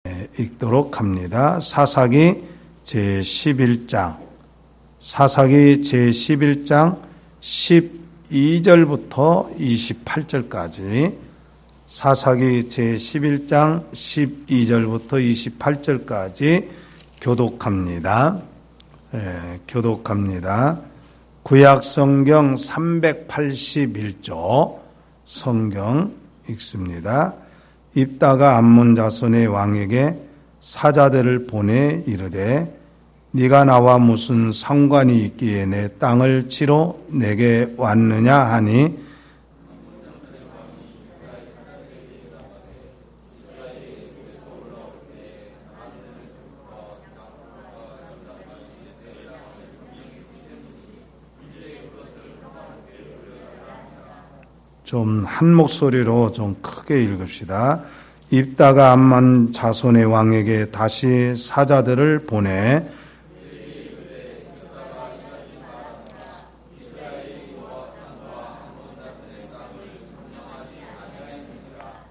읽도록 합니다. 사사기 제11장, 사사기 제11장 12절부터 28절까지, 사사기 제11장 12절부터 28절까지 교독합니다. 교독합니다. 구약성경 381조 성경 읽습니다. 입다가 암몬 자손의 왕에게 사자들을 보내 이르되 네가 나와 무슨 상관이 있기에 내 땅을 치러 내게 왔느냐 하니 좀 한 목소리로 좀 크게 읽읍시다. 입다가 암몬 자손의 왕에게 다시 사자들을 보내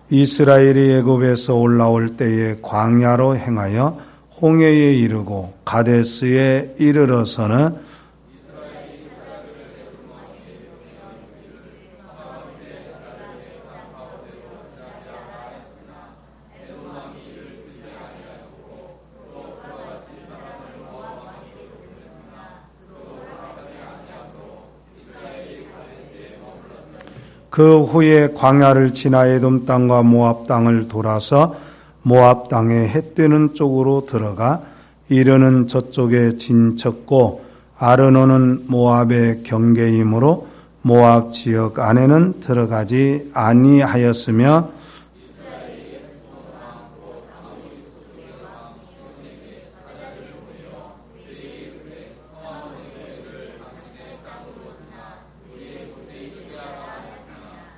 이스라엘이 애굽에서 올라올 때에 광야로 행하여 홍해에 이르고 가데스에 이르러서는 그 후에 광야를 지나 에돔 땅과 모압 땅을 돌아서 모압 땅의 해 뜨는 쪽으로 들어가 이르는 저쪽에 진쳤고 아르논은 모압의 경계이므로 모압 지역 안에는 들어가지 아니하였으며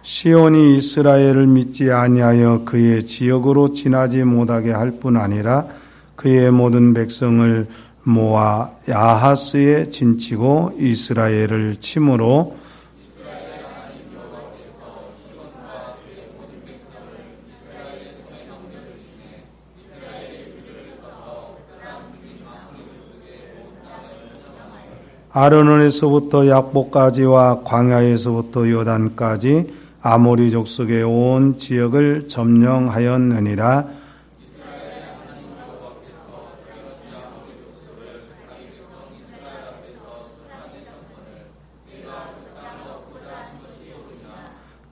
시온이 이스라엘을 믿지 아니하여 그의 지역으로 지나지 못하게 할 뿐 아니라 그의 모든 백성을 모아 야하스에 진치고 이스라엘을 침으로 아르논에서부터 약복까지와 광야에서부터 요단까지 아모리 족속의 온 지역을 점령하였느니라.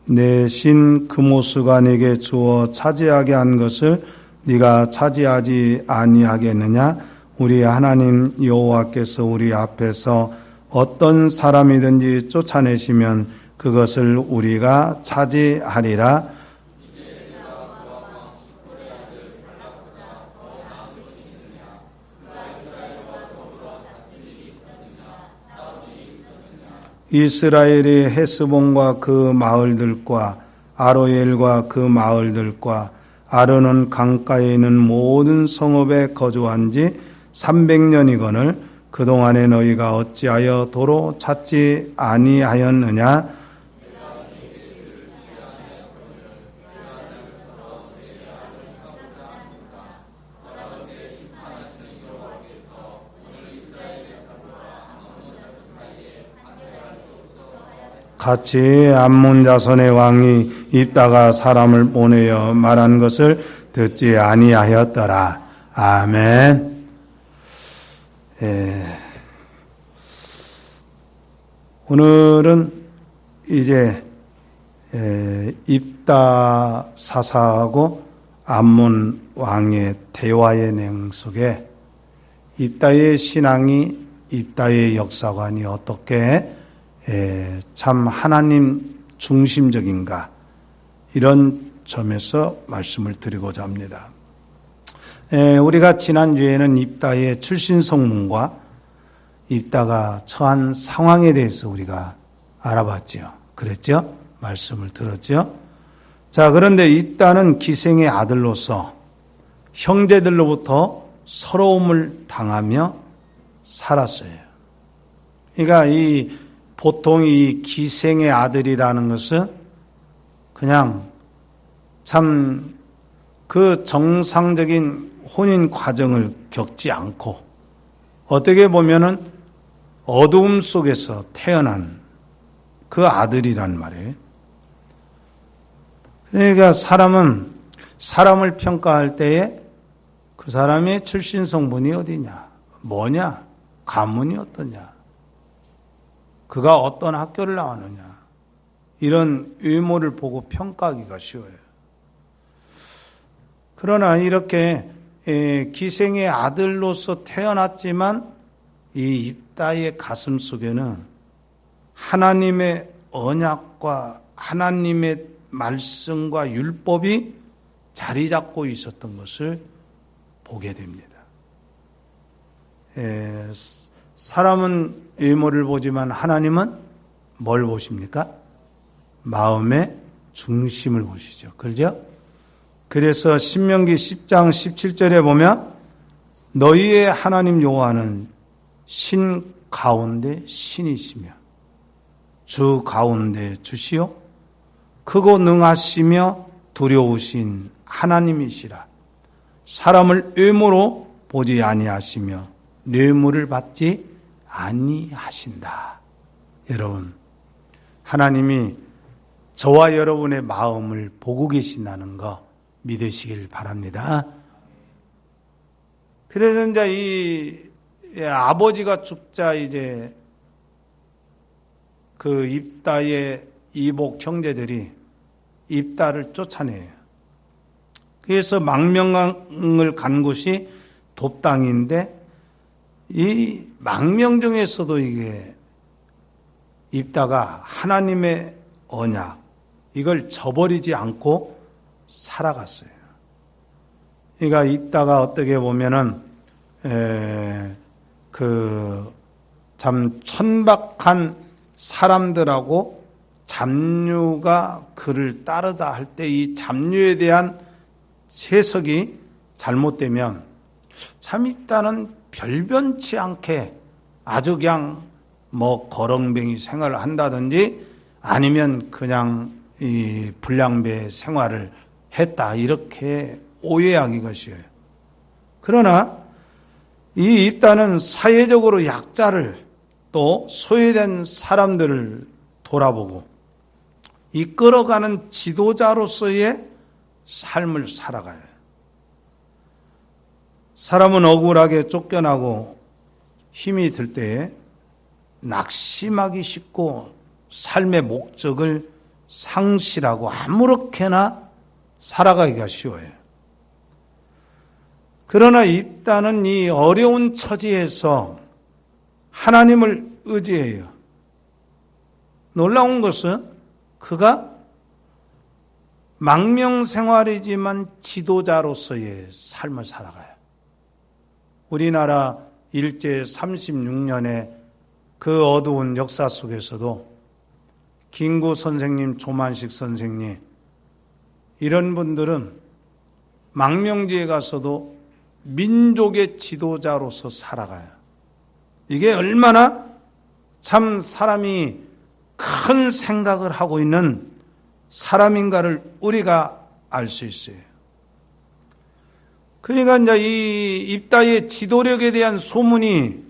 내 신 그모스가 네게 주어 차지하게 한 것을 네가 차지하지 아니하겠느냐? 우리 하나님 여호와께서 우리 앞에서 어떤 사람이든지 쫓아내시면 그것을 우리가 차지하리라. 이스라엘이 헤스본과 그 마을들과 아로엘과 그 마을들과 아르논 강가에 있는 모든 성읍에 거주한 지 300년이거늘 그동안에 너희가 어찌하여 도로 찾지 아니하였느냐? 같이 암몬 자손의 왕이 입다가 사람을 보내어 말한 것을 듣지 아니하였더라. 아멘. 오늘은 이제 입다 사사하고 암몬 왕의 대화의 내용 속에 입다의 신앙이, 입다의 역사관이 어떻게 참 하나님 중심적인가, 이런 점에서 말씀을 드리고자 합니다. 우리가 지난주에는 입다의 출신 성문과 입다가 처한 상황에 대해서 우리가 알아봤죠. 그랬죠? 말씀을 들었죠? 자, 그런데 입다는 기생의 아들로서 형제들로부터 서러움을 당하며 살았어요. 그러니까 보통 이 기생의 아들이라는 것은 그냥 참 그 정상적인 혼인 과정을 겪지 않고 어떻게 보면은 어두움 속에서 태어난 그 아들이란 말이에요. 그러니까 사람은 사람을 평가할 때에 그 사람의 출신 성분이 어디냐, 뭐냐, 가문이 어떠냐, 그가 어떤 학교를 나왔느냐, 이런 외모를 보고 평가하기가 쉬워요. 그러나 이렇게 기생의 아들로서 태어났지만 이 입다의 가슴 속에는 하나님의 언약과 하나님의 말씀과 율법이 자리 잡고 있었던 것을 보게 됩니다. 사람은 외모를 보지만 하나님은 뭘 보십니까? 마음의 중심을 보시죠. 그렇죠? 그래서 신명기 10장 17절에 보면 너희의 하나님 여호와는 신 가운데 신이시며 주 가운데 주시요 크고 능하시며 두려우신 하나님이시라. 사람을 외모로 보지 아니하시며 뇌물을 받지 아니하신다. 여러분, 하나님이 저와 여러분의 마음을 보고 계신다는 거 믿으시길 바랍니다. 그래서 이제 이 아버지가 죽자 이제 그 입다의 이복 형제들이 입다를 쫓아내요. 그래서 망명을 간 곳이 돕당인데 이 망명 중에서도 이게 입다가 하나님의 언약 이걸 저버리지 않고 살아갔어요. 그러니까 입다가 어떻게 보면은 그 참 천박한 사람들하고 잡류가 그를 따르다 할 때 이 잡류에 대한 해석이 잘못되면 참 입다는 별변치 않게 아주 그냥 뭐 거렁뱅이 생활을 한다든지 아니면 그냥 이 불량배 생활을 했다 이렇게 오해하기가 쉬워요. 그러나 이 입다는 사회적으로 약자를 또 소외된 사람들을 돌아보고 이끌어가는 지도자로서의 삶을 살아가요. 사람은 억울하게 쫓겨나고 힘이 들 때에 낙심하기 쉽고 삶의 목적을 상실하고 아무렇게나 살아가기가 쉬워요. 그러나 입다는 이 어려운 처지에서 하나님을 의지해요. 놀라운 것은 그가 망명 생활이지만 지도자로서의 삶을 살아가요. 우리나라 일제 36년의 그 어두운 역사 속에서도 김구 선생님, 조만식 선생님 이런 분들은 망명지에 가서도 민족의 지도자로서 살아가요. 이게 얼마나 참 사람이 큰 생각을 하고 있는 사람인가를 우리가 알 수 있어요. 그러니까 이제 이 입다의 지도력에 대한 소문이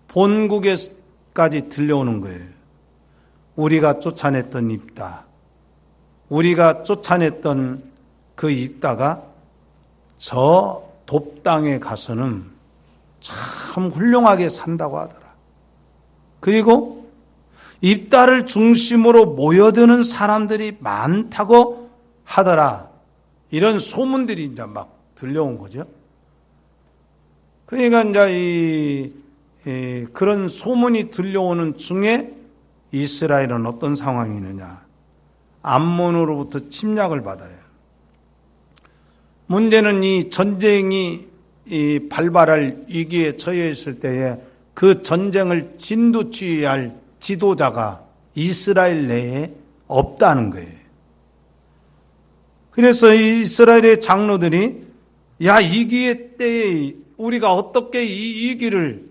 본국에까지 들려오는 거예요. 우리가 쫓아냈던 입다, 우리가 쫓아냈던 그 입다가 저 돕당에 가서는 참 훌륭하게 산다고 하더라. 그리고 입다를 중심으로 모여드는 사람들이 많다고 하더라. 이런 소문들이 이제 막 들려온 거죠. 그러니까 이제 그런 소문이 들려오는 중에 이스라엘은 어떤 상황이 있느냐. 암몬으로부터 침략을 받아요. 문제는 이 전쟁이 발발할 위기에 처해 있을 때에 그 전쟁을 진두지휘할 지도자가 이스라엘 내에 없다는 거예요. 그래서 이스라엘의 장로들이 야, 위기의 때에 우리가 어떻게 이 위기를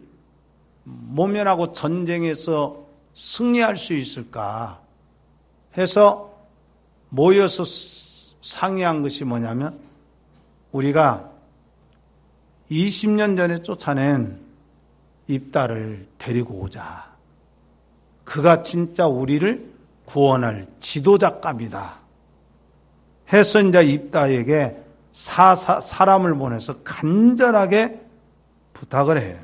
모면하고 전쟁에서 승리할 수 있을까 해서 모여서 상의한 것이 뭐냐면 우리가 20년 전에 쫓아낸 입다를 데리고 오자. 그가 진짜 우리를 구원할 지도자감이다. 해서 이제 입다에게 사람을 보내서 간절하게 부탁을 해요.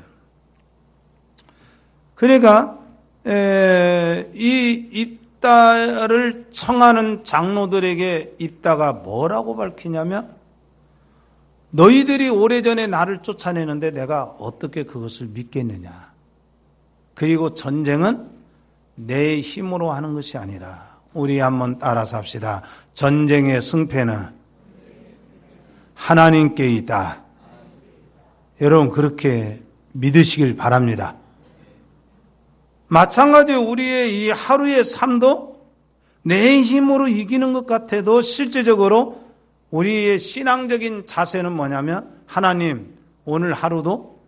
그러니까 이 입다를 청하는 장로들에게 입다가 뭐라고 밝히냐면 너희들이 오래전에 나를 쫓아내는데 내가 어떻게 그것을 믿겠느냐. 그리고 전쟁은 내 힘으로 하는 것이 아니라 우리 한번 따라서 합시다. 전쟁의 승패는 하나님께 있다. 여러분 그렇게 믿으시길 바랍니다. 마찬가지로 우리의 이 하루의 삶도 내 힘으로 이기는 것 같아도 실제적으로 우리의 신앙적인 자세는 뭐냐면 하나님 오늘 하루도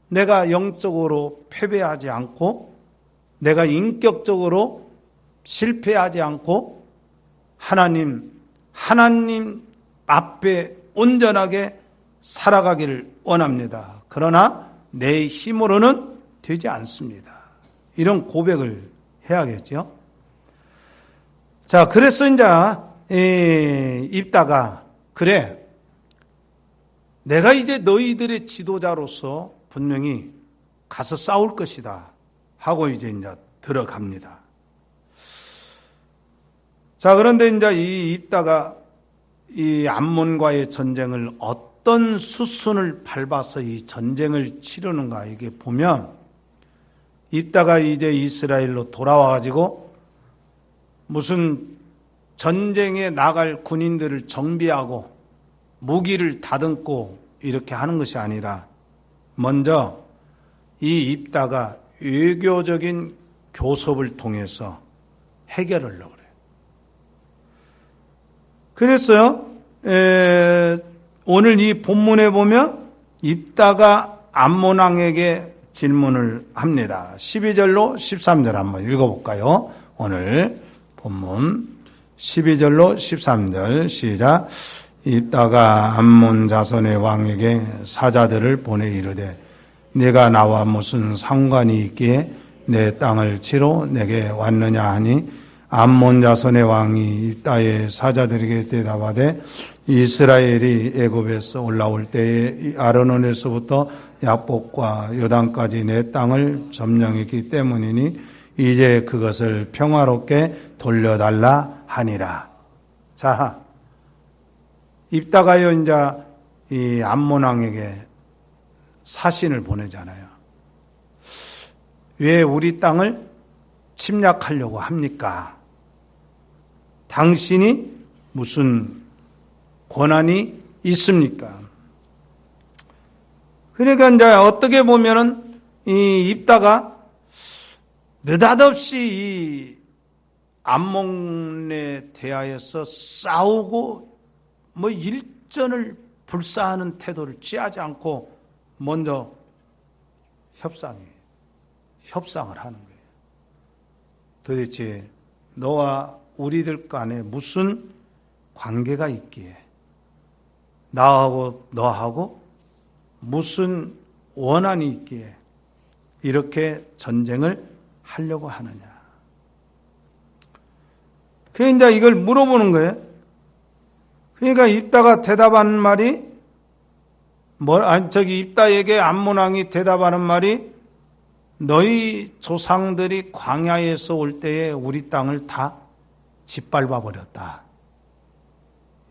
내가 영적으로 패배하지 않고 내가 인격적으로 실패하지 않고 하나님 앞에 온전하게 살아가기를 원합니다. 그러나 내 힘으로는 되지 않습니다. 이런 고백을 해야겠죠. 자, 그래서 이제 입다가 그래 내가 이제 너희들의 지도자로서 분명히 가서 싸울 것이다 하고 이제 들어갑니다. 자, 그런데 이제 이 입다가 이 암몬과의 전쟁을 어떤 수순을 밟아서 이 전쟁을 치르는가 이게 보면 입다가 이제 이스라엘로 돌아와가지고 무슨 전쟁에 나갈 군인들을 정비하고 무기를 다듬고 이렇게 하는 것이 아니라 먼저 이 입다가 외교적인 교섭을 통해서 해결하려고 그래요. 그랬어요. 오늘 이 본문에 보면 입다가 암몬 왕에게 질문을 합니다. 12절로 13절 한번 읽어볼까요? 오늘 본문 12절로 13절 시작. 입다가 암몬 자손의 왕에게 사자들을 보내 이르되 네가 나와 무슨 상관이 있기에 내 땅을 치러 내게 왔느냐 하니 암몬 자손의 왕이 입다의 사자들에게 대답하되 이스라엘이 애굽에서 올라올 때에 아르논에서부터 야복과 요단까지 내 땅을 점령했기 때문이니 이제 그것을 평화롭게 돌려달라 하니라. 자, 입다가요 이제 이 암몬 왕에게 사신을 보내잖아요. 왜 우리 땅을 침략하려고 합니까? 당신이 무슨 권한이 있습니까? 그러니까 이제 어떻게 보면은 이 입다가 느닷없이 이 암몬에 대하여서 싸우고 뭐 일전을 불사하는 태도를 취하지 않고 먼저 협상을 하는 거예요. 도대체 너와 우리들 간에 무슨 관계가 있기에 나하고 너하고 무슨 원한이 있기에 이렇게 전쟁을 하려고 하느냐. 그게 이제 이걸 물어보는 거예요. 그러니까 입다가 대답하는 말이 입다에게 암몬 왕이 대답하는 말이 너희 조상들이 광야에서 올 때에 우리 땅을 다 짓밟아 버렸다.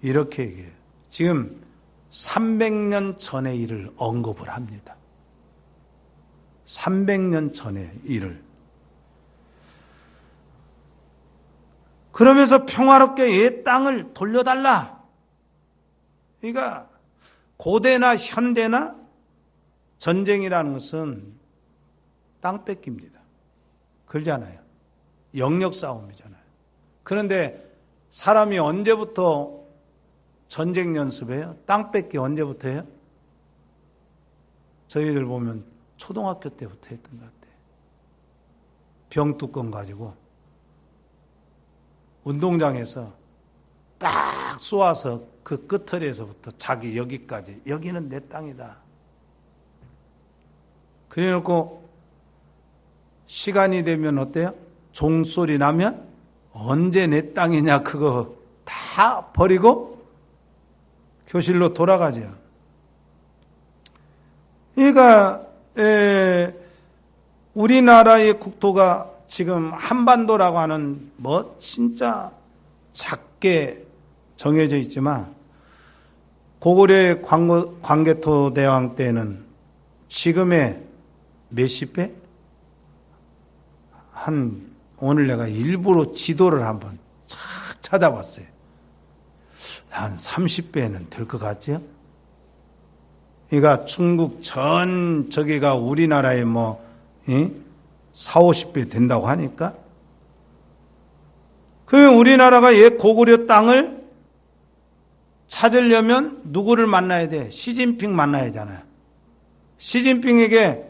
이렇게 얘기해요. 지금 300년 전의 일을 언급을 합니다. 300년 전의 일을. 그러면서 평화롭게 이 땅을 돌려달라. 그러니까 고대나 현대나 전쟁이라는 것은 땅 뺏깁니다. 그러잖아요. 영역 싸움이잖아요. 그런데 사람이 언제부터 전쟁 연습해요? 땅 뺏기 언제부터 해요? 저희들 보면 초등학교 때부터 했던 것 같아요. 병뚜껑 가지고 운동장에서 딱 쏘아서 그 끝털에서부터 자기 여기까지, 여기는 내 땅이다. 그래 놓고 시간이 되면 어때요? 종소리 나면 언제 내 땅이냐 그거 다 버리고 교실로 돌아가죠. 그러니까 우리나라의 국토가 지금 한반도라고 하는 뭐 진짜 작게 정해져 있지만 고구려의 광개토 대왕 때는 지금의 몇십 배? 오늘 내가 일부러 지도를 한번 착 찾아봤어요. 한 30배는 될 것 같죠? 그러니까 중국 전 저기가 우리나라의 뭐 4, 50배 된다고 하니까 그 우리나라가 옛 고구려 땅을 찾으려면 누구를 만나야 돼? 시진핑 만나야 하잖아요. 시진핑에게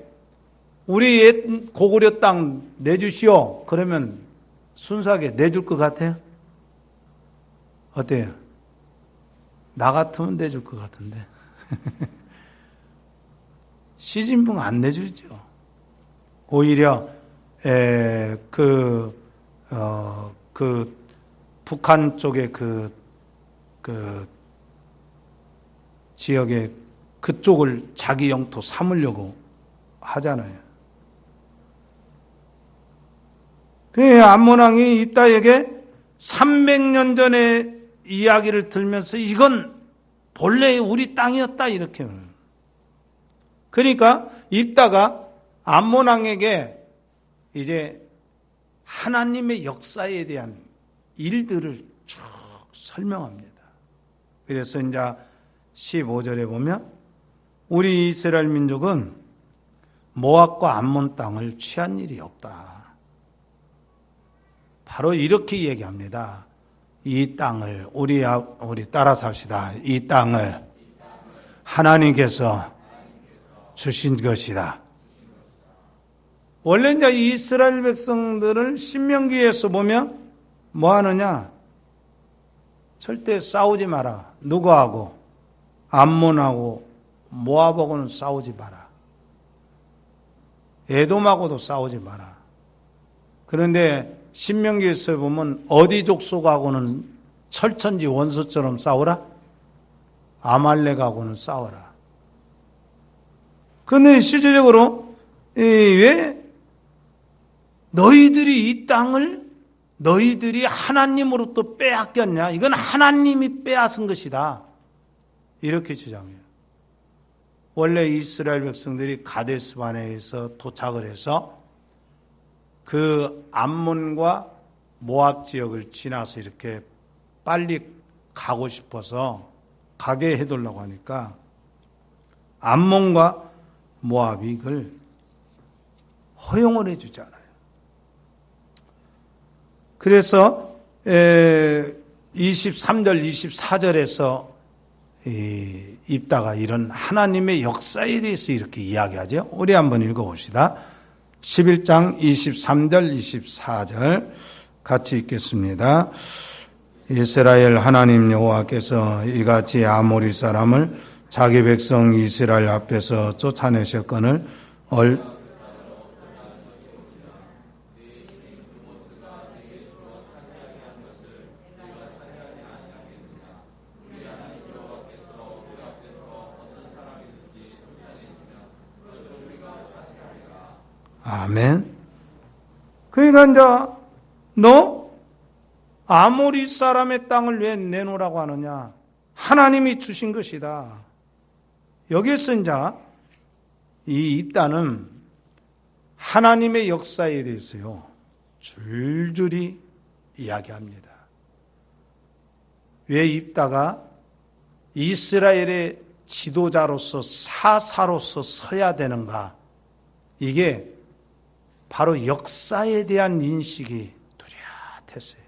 우리 옛 고구려 땅 내주시오. 그러면 순수하게 내줄 것 같아요? 어때요? 나 같으면 내줄 것 같은데. 시진핑 안 내주죠. 오히려 북한 쪽의 그 지역의 그쪽을 자기 영토 삼으려고 하잖아요. 그 암몬왕이 입다에게 300년 전에 이야기를 들면서 이건 본래 우리 땅이었다 이렇게. 그러니까 입다가 암몬왕에게 이제 하나님의 역사에 대한 일들을 쭉 설명합니다. 그래서 이제 15절에 보면 우리 이스라엘 민족은 모압과 암몬 땅을 취한 일이 없다. 바로 이렇게 얘기합니다. 이 땅을 우리 따라서 합시다. 이 땅을 하나님께서 주신 것이다. 원래 이제 이스라엘 백성들을 신명기에서 보면 뭐 하느냐? 절대 싸우지 마라. 누구하고? 암몬하고 모압하고는 싸우지 마라. 에돔하고도 싸우지 마라. 그런데 신명기에서 보면 어디 족속하고는 철천지 원수처럼 싸우라? 아말렉하고는 싸워라. 그런데 실질적으로 왜 너희들이 이 땅을 너희들이 하나님으로부터 빼앗겼냐? 이건 하나님이 빼앗은 것이다. 이렇게 주장해요. 원래 이스라엘 백성들이 가데스바네에서 도착을 해서 그 암몬과 모압 지역을 지나서 이렇게 빨리 가고 싶어서 가게 해달라고 하니까 암몬과 모압이 이걸 허용을 해주지 않아요. 그래서 23절, 24절에서 입다가 이런 하나님의 역사에 대해서 이렇게 이야기하죠. 우리 한번 읽어봅시다. 11장 23절, 24절 같이 읽겠습니다. 이스라엘 하나님 여호와께서 이같이 아모리 사람을 자기 백성 이스라엘 앞에서 쫓아내셨거늘 아멘. 그러니까 이제 너 아모리 사람의 땅을 왜 내놓으라고 하느냐? 하나님이 주신 것이다. 여기에서 이제 이 입다는 하나님의 역사에 대해서요 줄줄이 이야기합니다. 왜 입다가 이스라엘의 지도자로서 사사로서 서야 되는가? 이게 바로 역사에 대한 인식이 뚜렷했어요.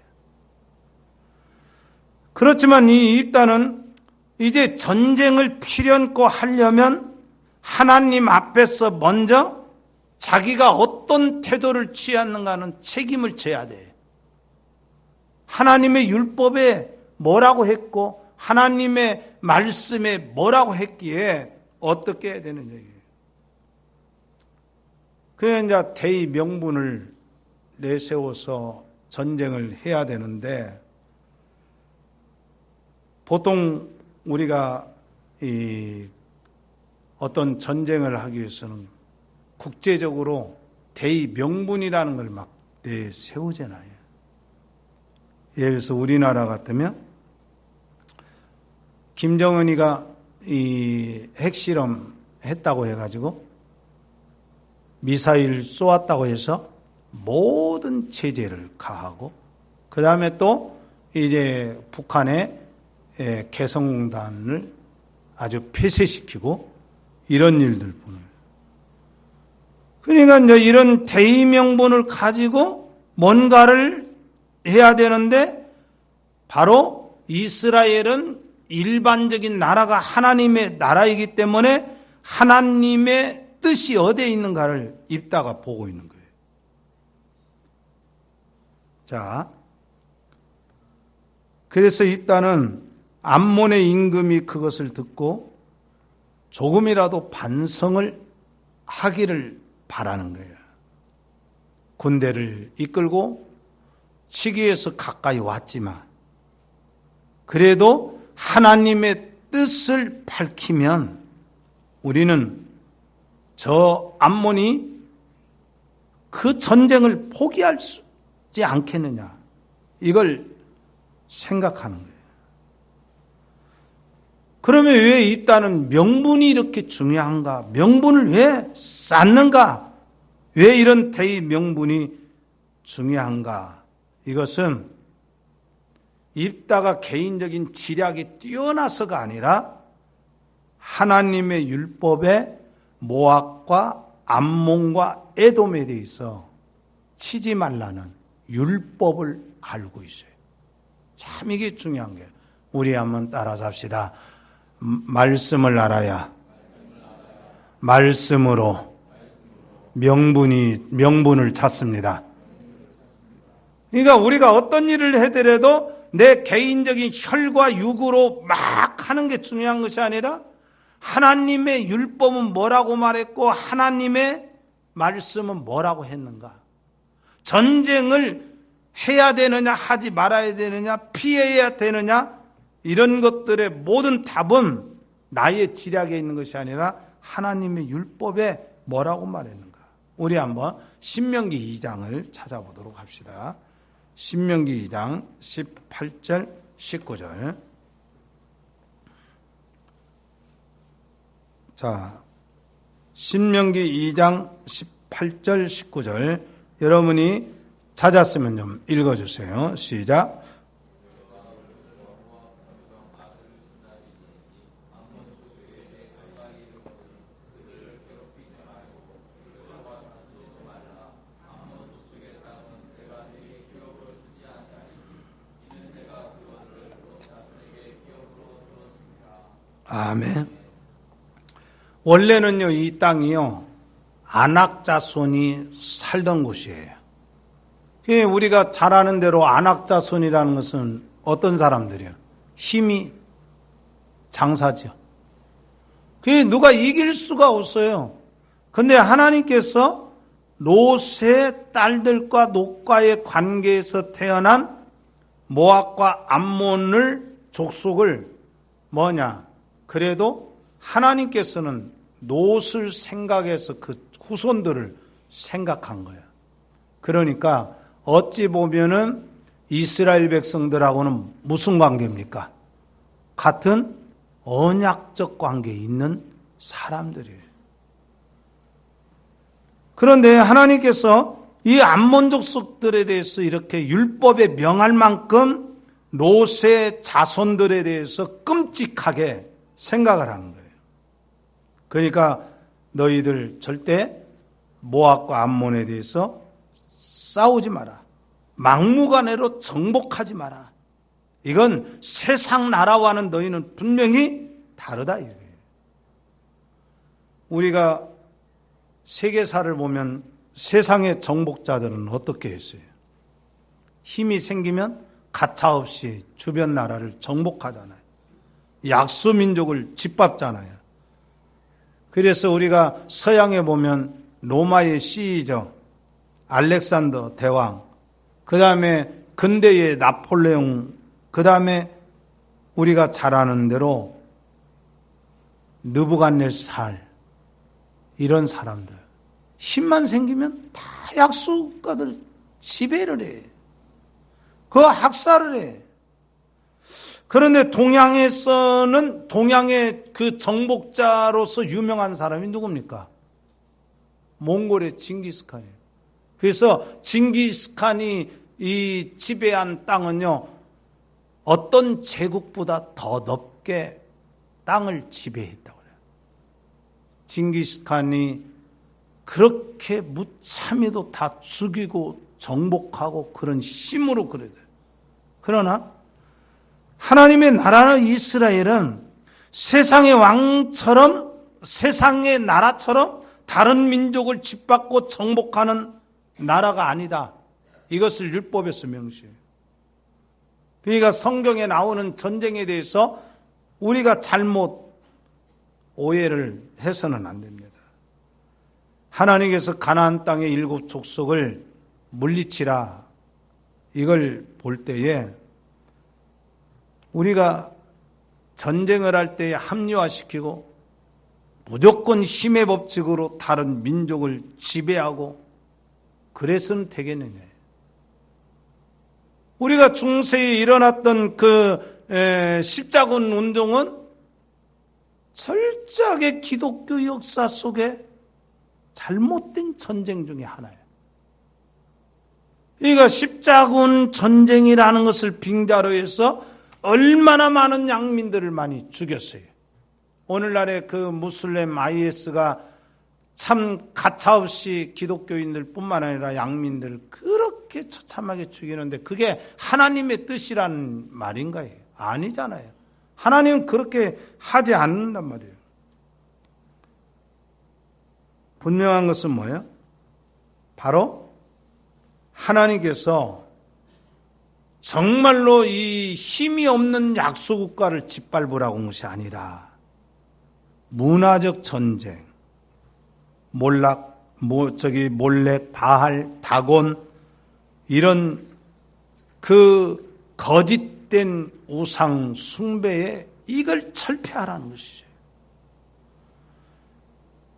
그렇지만 이 입다는 이제 전쟁을 필연코 하려면 하나님 앞에서 먼저 자기가 어떤 태도를 취하는가는 책임을 져야 돼. 하나님의 율법에 뭐라고 했고 하나님의 말씀에 뭐라고 했기에 어떻게 해야 되는 얘기예요. 그래서 이제 대의 명분을 내세워서 전쟁을 해야 되는데 보통 우리가 어떤 전쟁을 하기 위해서는 국제적으로 대의 명분이라는 걸 막 내세우잖아요. 예를 들어서 우리나라 같으면 김정은이가 이 핵실험 했다고 해가지고 미사일 쏘았다고 해서 모든 제재를 가하고 그 다음에 또 이제 북한의 개성공단을 아주 폐쇄시키고 이런 일들 보는. 그러니까 이제 이런 대의 명분을 가지고 뭔가를 해야 되는데 바로 이스라엘은 일반적인 나라가 하나님의 나라이기 때문에 하나님의 뜻이 어디에 있는가를 입다가 보고 있는 거예요. 자, 그래서 입다는 암몬의 임금이 그것을 듣고 조금이라도 반성을 하기를 바라는 거예요. 군대를 이끌고 치기에서 가까이 왔지만 그래도 하나님의 뜻을 밝히면 우리는 저 암몬이 그 전쟁을 포기하지 않겠느냐 이걸 생각하는 거예요. 그러면 왜 입다는 명분이 이렇게 중요한가? 명분을 왜 쌓는가? 왜 이런 대의 명분이 중요한가? 이것은 입다가 개인적인 지략이 뛰어나서가 아니라 하나님의 율법에 모압과 암몬과 에돔에 대해서 치지 말라는 율법을 알고 있어요. 참 이게 중요한 거예요. 우리 한번 따라서 합시다. 말씀을 알아야 말씀으로 명분을 찾습니다. 그러니까 우리가 어떤 일을 해더라도 내 개인적인 혈과 육으로 막 하는 게 중요한 것이 아니라 하나님의 율법은 뭐라고 말했고 하나님의 말씀은 뭐라고 했는가? 전쟁을 해야 되느냐 하지 말아야 되느냐 피해야 되느냐 이런 것들의 모든 답은 나의 지략에 있는 것이 아니라 하나님의 율법에 뭐라고 말했는가? 우리 한번 신명기 2장을 찾아보도록 합시다. 신명기 2장 18절 19절. 자, 신명기 2장 18절 19절 여러분이 찾았으면 좀 읽어주세요. 시작. 아멘. 원래는요, 이 땅이요, 아낙 자손이 살던 곳이에요. 우리가 잘 아는 대로 아낙 자손이라는 것은 어떤 사람들이요? 힘이 장사죠. 그게 누가 이길 수가 없어요. 근데 하나님께서 롯의 딸들과 롯과의 관계에서 태어난 모압과 암몬을 족속을 뭐냐? 그래도 하나님께서는 롯을 생각해서 그 후손들을 생각한 거예요. 그러니까 어찌 보면은 이스라엘 백성들하고는 무슨 관계입니까? 같은 언약적 관계에 있는 사람들이에요. 그런데 하나님께서 이 암몬 족속들에 대해서 이렇게 율법에 명할 만큼 롯의 자손들에 대해서 끔찍하게 생각을 하는 거예요. 그러니까 너희들 절대 모압과 암몬에 대해서 싸우지 마라. 막무가내로 정복하지 마라. 이건 세상 나라와는 너희는 분명히 다르다 이거예요. 우리가 세계사를 보면 세상의 정복자들은 어떻게 했어요? 힘이 생기면 가차없이 주변 나라를 정복하잖아요. 약수민족을 짓밟잖아요. 그래서 우리가 서양에 보면 로마의 시저, 알렉산더 대왕, 그 다음에 근대의 나폴레옹, 그 다음에 우리가 잘 아는 대로 느부갓네살, 이런 사람들 힘만 생기면 다 약수국가들 지배를 해. 그 학살을 해. 그런데 동양에서는 동양의 그 정복자로서 유명한 사람이 누굽니까? 몽골의 징기스칸이에요. 그래서 징기스칸이 이 지배한 땅은요, 어떤 제국보다 더 넓게 땅을 지배했다고 그래요. 징기스칸이 그렇게 무참히도 다 죽이고 정복하고 그런 힘으로 그래요. 그러나 하나님의 나라는 이스라엘은 세상의 왕처럼, 세상의 나라처럼 다른 민족을 짓밟고 정복하는 나라가 아니다. 이것을 율법에서 명시해요. 그러니까 성경에 나오는 전쟁에 대해서 우리가 잘못 오해를 해서는 안 됩니다. 하나님께서 가나안 땅의 7 족속을 물리치라, 이걸 볼 때에 우리가 전쟁을 할 때에 합리화시키고 무조건 힘의 법칙으로 다른 민족을 지배하고 그래서는 되겠느냐. 우리가 중세에 일어났던 그 십자군 운동은 철저하게 기독교 역사 속에 잘못된 전쟁 중에 하나예요. 그러니까 십자군 전쟁이라는 것을 빙자로 해서 얼마나 많은 양민들을 많이 죽였어요. 오늘날의 그 무슬림 IS가 참 가차없이 기독교인들 뿐만 아니라 양민들을 그렇게 처참하게 죽이는데 그게 하나님의 뜻이라는 말인가요? 아니잖아요. 하나님은 그렇게 하지 않는단 말이에요. 분명한 것은 뭐예요? 바로 하나님께서 정말로 이 힘이 없는 약소국가를 짓밟으라고 한 것이 아니라 문화적 전쟁, 몰렉, 바알, 다곤, 이런 그 거짓된 우상 숭배에 이걸 철폐하라는 것이죠.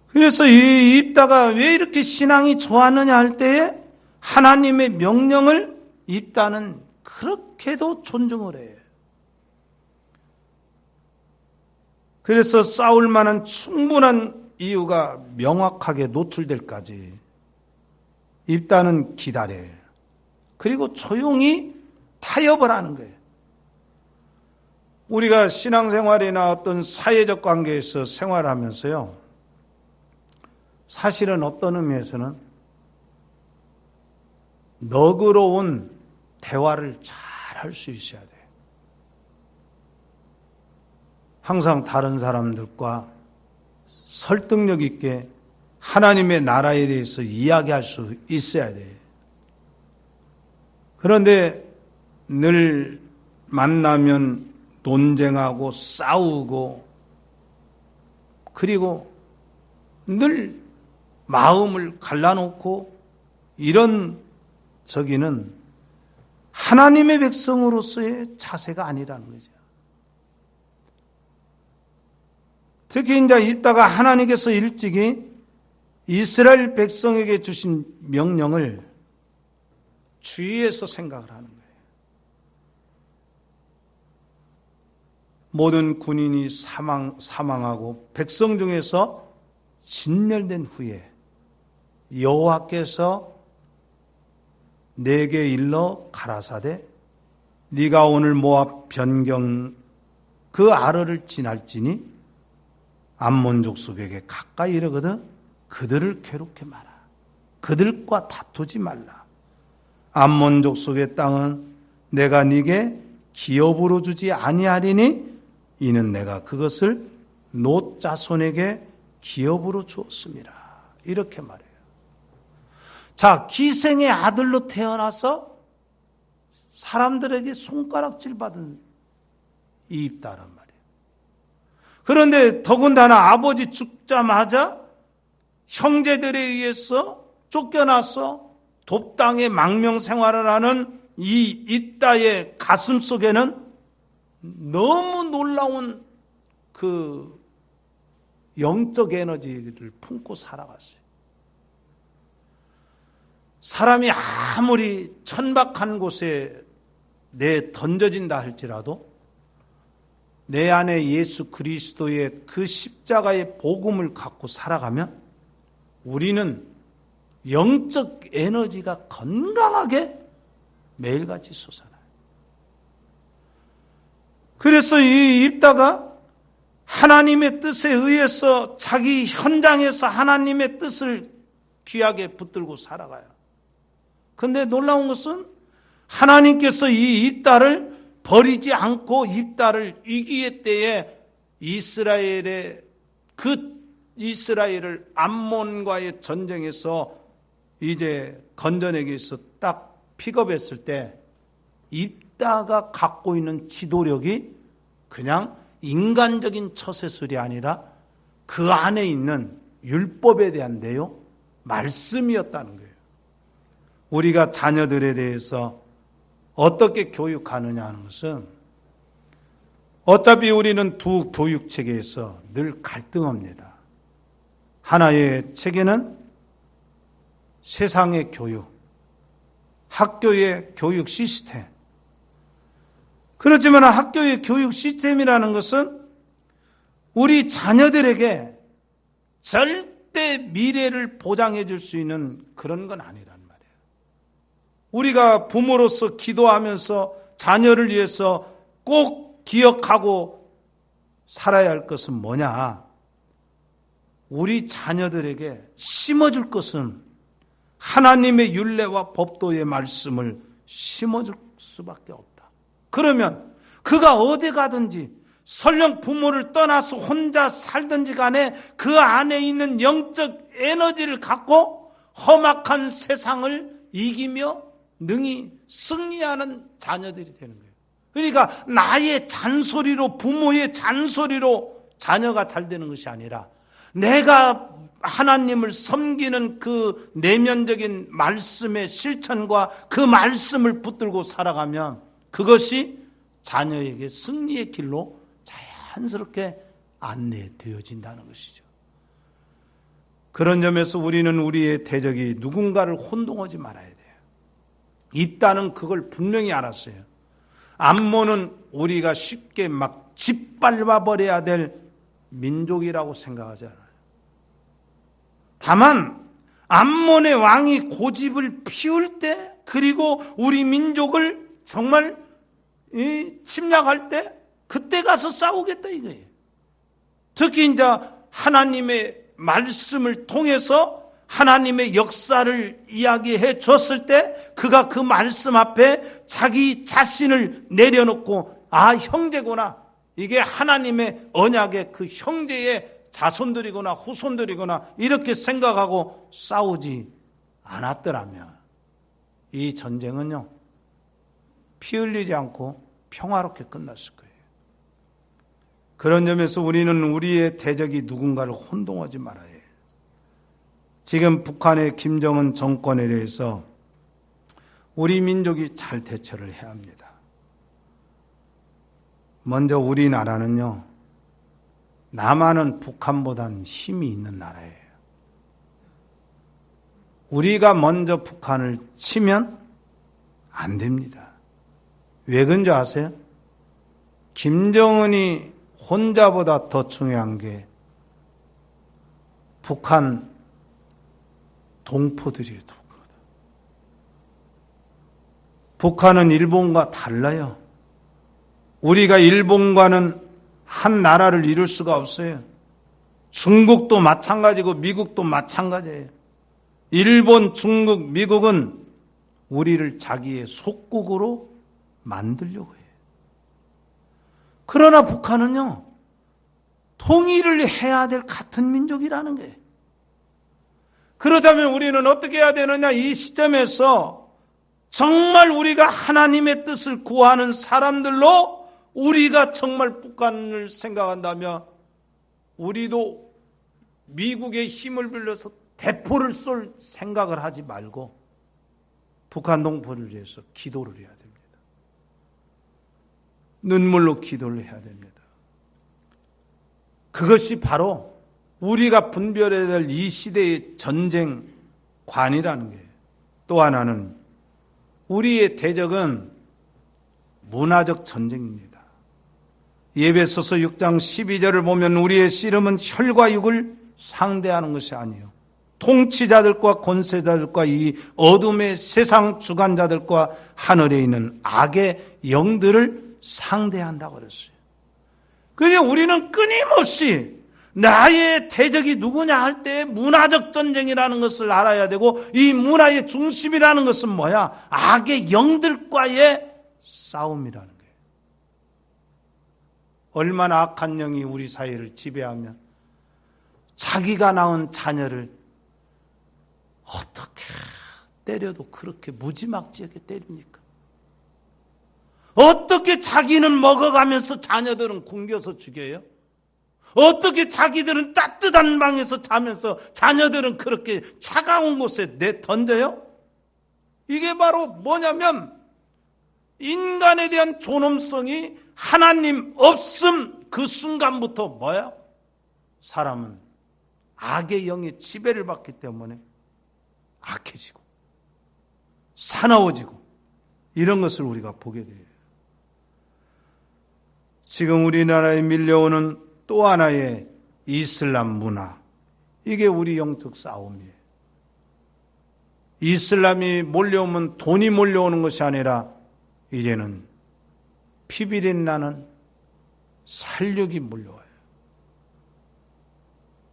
그래서 이 입다가 왜 이렇게 신앙이 좋았느냐 할 때에 하나님의 명령을 입다는 그렇게도 존중을 해요. 그래서 싸울 만한 충분한 이유가 명확하게 노출될까지 입다는 기다려요. 그리고 조용히 타협을 하는 거예요. 우리가 신앙생활이나 어떤 사회적 관계에서 생활하면서요, 사실은 어떤 의미에서는 너그러운 대화를 잘 할 수 있어야 돼요. 항상 다른 사람들과 설득력 있게 하나님의 나라에 대해서 이야기할 수 있어야 돼요. 그런데 늘 만나면 논쟁하고 싸우고 그리고 늘 마음을 갈라놓고 이런 저기는 하나님의 백성으로서의 자세가 아니라는 거죠. 특히 이제 이따가 하나님께서 일찍이 이스라엘 백성에게 주신 명령을 주의해서 생각을 하는 거예요. 모든 군인이 사망하고 백성 중에서 진멸된 후에 여호와께서 내게 일러 가라사대 네가 오늘 모압 변경 그 아르를 지날지니 암몬 족속에게 가까이 이르거든 그들을 괴롭게 마라. 그들과 다투지 말라. 암몬 족속의 땅은 내가 네게 기업으로 주지 아니하리니 이는 내가 그것을 롯 자손에게 기업으로 주었습니다. 이렇게 말해요. 자, 기생의 아들로 태어나서 사람들에게 손가락질 받은 이 입다란 말이에요. 그런데 더군다나 아버지 죽자마자 형제들에 의해서 쫓겨나서 돕당의 망명 생활을 하는 이 입다의 가슴 속에는 너무 놀라운 그 영적 에너지를 품고 살아갔어요. 사람이 아무리 천박한 곳에 내 던져진다 할지라도 내 안에 예수 그리스도의 그 십자가의 복음을 갖고 살아가면 우리는 영적 에너지가 건강하게 매일같이 솟아나요. 그래서 이 입다가 하나님의 뜻에 의해서 자기 현장에서 하나님의 뜻을 귀하게 붙들고 살아가요. 그런데 놀라운 것은 하나님께서 이 입다를 버리지 않고 입다를 위기의 때에 이스라엘을 암몬과의 전쟁에서 이제 건져내기 위해서 딱 픽업했을 때 입다가 갖고 있는 지도력이 그냥 인간적인 처세술이 아니라 그 안에 있는 율법에 대한 내용, 말씀이었다는 거예요. 우리가 자녀들에 대해서 어떻게 교육하느냐 하는 것은 어차피 우리는 두 교육 체계에서 늘 갈등합니다. 하나의 체계는 세상의 교육, 학교의 교육 시스템. 그렇지만 학교의 교육 시스템이라는 것은 우리 자녀들에게 절대 미래를 보장해 줄 수 있는 그런 건 아니란 말이에요. 우리가 부모로서 기도하면서 자녀를 위해서 꼭 기억하고 살아야 할 것은 뭐냐? 우리 자녀들에게 심어줄 것은 하나님의 율례와 법도의 말씀을 심어줄 수밖에 없다. 그러면 그가 어디 가든지 설령 부모를 떠나서 혼자 살든지 간에 그 안에 있는 영적 에너지를 갖고 험악한 세상을 이기며 능히 승리하는 자녀들이 되는 거예요. 그러니까 나의 잔소리로, 부모의 잔소리로 자녀가 잘 되는 것이 아니라 내가 하나님을 섬기는 그 내면적인 말씀의 실천과 그 말씀을 붙들고 살아가면 그것이 자녀에게 승리의 길로 자연스럽게 안내되어진다는 것이죠. 그런 점에서 우리는 우리의 대적이 누군가를 혼동하지 말아야 돼요. 입다는 그걸 분명히 알았어요. 암몬은 우리가 쉽게 막 짓밟아 버려야 될 민족이라고 생각하지 않아요. 다만 암몬의 왕이 고집을 피울 때, 그리고 우리 민족을 정말 침략할 때 그때 가서 싸우겠다 이거예요. 특히 이제 하나님의 말씀을 통해서 하나님의 역사를 이야기해 줬을 때 그가 그 말씀 앞에 자기 자신을 내려놓고 형제구나, 이게 하나님의 언약의 그 형제의 자손들이거나 후손들이거나 이렇게 생각하고 싸우지 않았더라면 이 전쟁은요 피 흘리지 않고 평화롭게 끝났을 거예요. 그런 점에서 우리는 우리의 대적이 누군가를 혼동하지 말아야 해요. 지금 북한의 김정은 정권에 대해서 우리 민족이 잘 대처를 해야 합니다. 먼저 우리나라는요, 남한은 북한보다는 힘이 있는 나라예요. 우리가 먼저 북한을 치면 안 됩니다. 왜 그런지 아세요? 김정은이 혼자보다 더 중요한 게 북한 동포들이에요. 북한은 일본과 달라요. 우리가 일본과는 한 나라를 이룰 수가 없어요. 중국도 마찬가지고 미국도 마찬가지예요. 일본, 중국, 미국은 우리를 자기의 속국으로 만들려고 해요. 그러나 북한은요, 통일을 해야 될 같은 민족이라는 거예요. 그렇다면 우리는 어떻게 해야 되느냐? 이 시점에서 정말 우리가 하나님의 뜻을 구하는 사람들로 우리가 정말 북한을 생각한다면 우리도 미국의 힘을 빌려서 대포를 쏠 생각을 하지 말고 북한 동포를 위해서 기도를 해야 됩니다. 눈물로 기도를 해야 됩니다. 그것이 바로 우리가 분별해야 될 이 시대의 전쟁관이라는 거예요. 또 하나는 우리의 대적은 문화적 전쟁입니다. 에베소서 6장 12절을 보면 우리의 씨름은 혈과 육을 상대하는 것이 아니에요. 통치자들과 권세자들과 이 어둠의 세상 주관자들과 하늘에 있는 악의 영들을 상대한다고 그랬어요. 그래서 우리는 끊임없이 나의 대적이 누구냐 할 때 문화적 전쟁이라는 것을 알아야 되고, 이 문화의 중심이라는 것은 뭐야? 악의 영들과의 싸움이라는 거예요. 얼마나 악한 영이 우리 사회를 지배하면 자기가 낳은 자녀를 어떻게 때려도 그렇게 무지막지하게 때립니까? 어떻게 자기는 먹어가면서 자녀들은 굶겨서 죽여요? 어떻게 자기들은 따뜻한 방에서 자면서 자녀들은 그렇게 차가운 곳에 내던져요? 이게 바로 뭐냐면 인간에 대한 존엄성이 하나님 없음 그 순간부터 뭐야? 사람은 악의 영의 지배를 받기 때문에 악해지고 사나워지고 이런 것을 우리가 보게 돼요. 지금 우리나라에 밀려오는 또 하나의 이슬람 문화, 이게 우리 영적 싸움이에요. 이슬람이 몰려오면 돈이 몰려오는 것이 아니라 이제는 피비린 나는 살육이 몰려와요.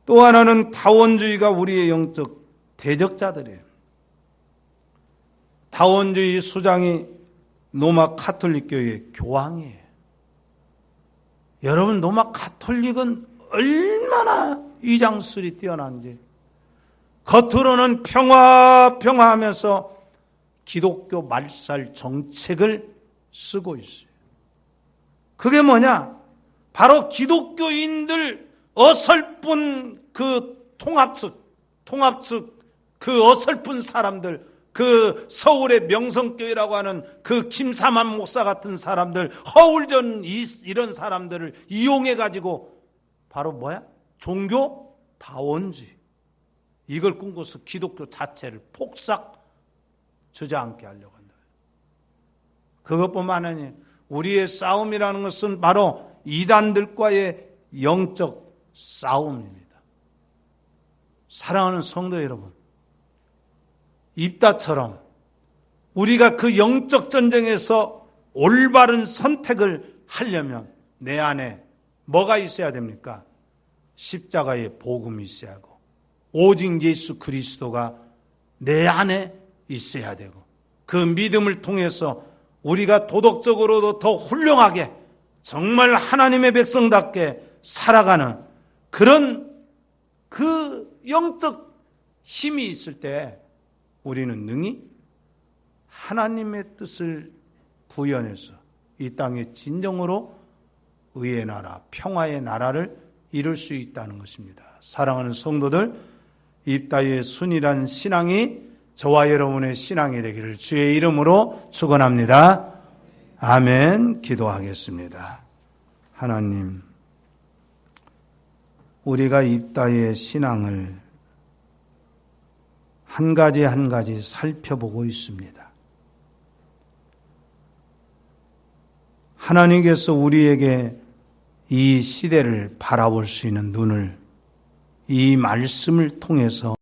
또 하나는 다원주의가 우리의 영적 대적자들이에요. 다원주의 수장이 로마 가톨릭 교회의 교황이에요. 여러분, 로마 가톨릭은 얼마나 위장술이 뛰어난지. 겉으로는 평화하면서 기독교 말살 정책을 쓰고 있어요. 그게 뭐냐? 바로 기독교인들 어설픈 그 통합 측 그 어설픈 사람들, 그 서울의 명성교회라고 하는 그 김사만 목사 같은 사람들, 허울전 이런 사람들을 이용해가지고 바로 뭐야? 종교 다원주의. 이걸 꿈꿔서 기독교 자체를 폭삭 주저앉게 하려고 한다. 그것뿐만 아니라 우리의 싸움이라는 것은 바로 이단들과의 영적 싸움입니다. 사랑하는 성도 여러분, 입다처럼 우리가 그 영적 전쟁에서 올바른 선택을 하려면 내 안에 뭐가 있어야 됩니까? 십자가의 복음이 있어야 하고 오직 예수 그리스도가 내 안에 있어야 되고, 그 믿음을 통해서 우리가 도덕적으로도 더 훌륭하게 정말 하나님의 백성답게 살아가는 그런 그 영적 힘이 있을 때 우리는 능히 하나님의 뜻을 구현해서 이 땅에 진정으로 의의 나라, 평화의 나라를 이룰 수 있다는 것입니다. 사랑하는 성도들, 입다의 순이란 신앙이 저와 여러분의 신앙이 되기를 주의 이름으로 축원합니다. 아멘. 기도하겠습니다. 하나님, 우리가 입다의 신앙을 한 가지 한 가지 살펴보고 있습니다. 하나님께서 우리에게 이 시대를 바라볼 수 있는 눈을 이 말씀을 통해서